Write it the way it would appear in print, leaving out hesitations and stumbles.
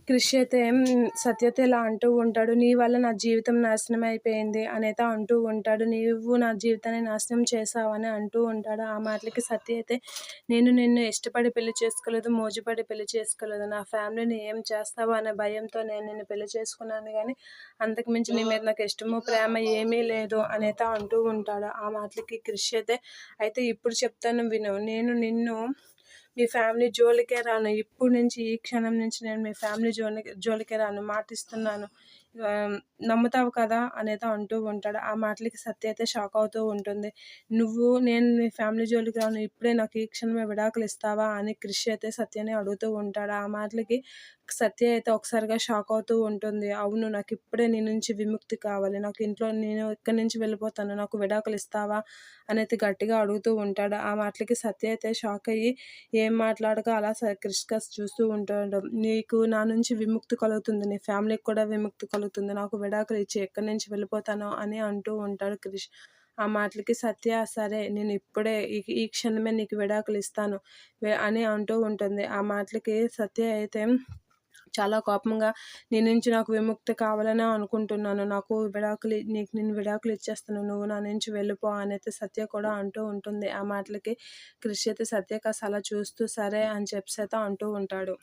క్రిష్ అయితే సత్యతో ఇలా అంటూ ఉంటాడు. "నీ వల్ల నా జీవితం నాశనం అయిపోయింది" అనైతే అంటూ ఉంటాడు. "నువ్వు నా జీవితాన్ని నాశనం చేశావు" అని అంటూ ఉంటాడు. ఆ మాటలకి సత్య అయితే, "నేను నిన్ను ఇష్టపడి పెళ్లి చేసుకోలేదు, మోజుపడి పెళ్లి చేసుకోలేదు. నా ఫ్యామిలీని ఏం చేస్తావో అనే భయంతో నేను నిన్ను పెళ్లి చేసుకున్నాను గానీ, అంతకు మించి నీ మీద నాకు ఇష్టము, ప్రేమ ఏమీ లేదు" అనైతే అంటూ ఉంటాడు. ఆ మాటలకి క్రిష్ అయితే ఇప్పుడు చెప్తాను విను. నేను నిన్ను మీ ఫ్యామిలీ జోలికే రాను. ఇప్పుడు నుంచి ఈ క్షణం నుంచి నేను మీ ఫ్యామిలీ జోలికే రాను. మాటిస్తున్నాను. నమ్ముతావు కదా! అనైతే అంటూ ఉంటాడు. ఆ మాటలకి సత్య అయితే షాక్ అవుతూ ఉంటుంది. నేను నీ ఫ్యామిలీ జోలికి రాను. ఇప్పుడే నాకు ఈ క్షణమే విడాకులు ఇస్తావా? అని క్రిష్ అయితే సత్యని అడుగుతూ ఉంటాడు. ఆ మాటలకి సత్య అయితే ఒకసారిగా షాక్ అవుతూ ఉంటుంది. అవును, నాకిప్పుడే నీ నుంచి విముక్తి కావాలి. నేను ఇక్కడి నుంచి వెళ్ళిపోతాను. నాకు విడాకులు ఇస్తావా? అనైతే గట్టిగా అడుగుతూ ఉంటాడు. ఆ మాటలకి సత్య అయితే షాక్ అయ్యి ఏం మాట్లాడక అలా క్రిష్‌గా చూస్తూ ఉంటాడు. "నీకు నా నుంచి విముక్తి కలుగుతుంది. నీ ఫ్యామిలీకి కూడా విముక్తి కలుగుతుంది. నాకు విడాకులు ఇచ్చేయి. ఇక్కడి నుంచి వెళ్ళిపోతాను" అని అంటూ ఉంటాడు క్రిష్. ఆ మాటలకి సత్య, "సరే, నేను ఇప్పుడే ఈ క్షణమే నీకు విడాకులు ఇస్తాను" అని అంటూ ఉంటుంది. ఆ మాటలకి సత్య అయితే చాలా కోపంగా, "నీ నుంచి నాకు విముక్తి కావాలనే అనుకుంటున్నాను. నేను విడాకులు ఇచ్చేస్తాను. నువ్వు నా నుంచి వెళ్ళిపో" అనైతే సత్య కూడా అంటూ ఉంటుంది. ఆ మాటలకి క్రిష్ అయితే సత్యకి అలా చూస్తూ సరే అని చెప్పేసి అయితే అంటూ ఉంటాడు.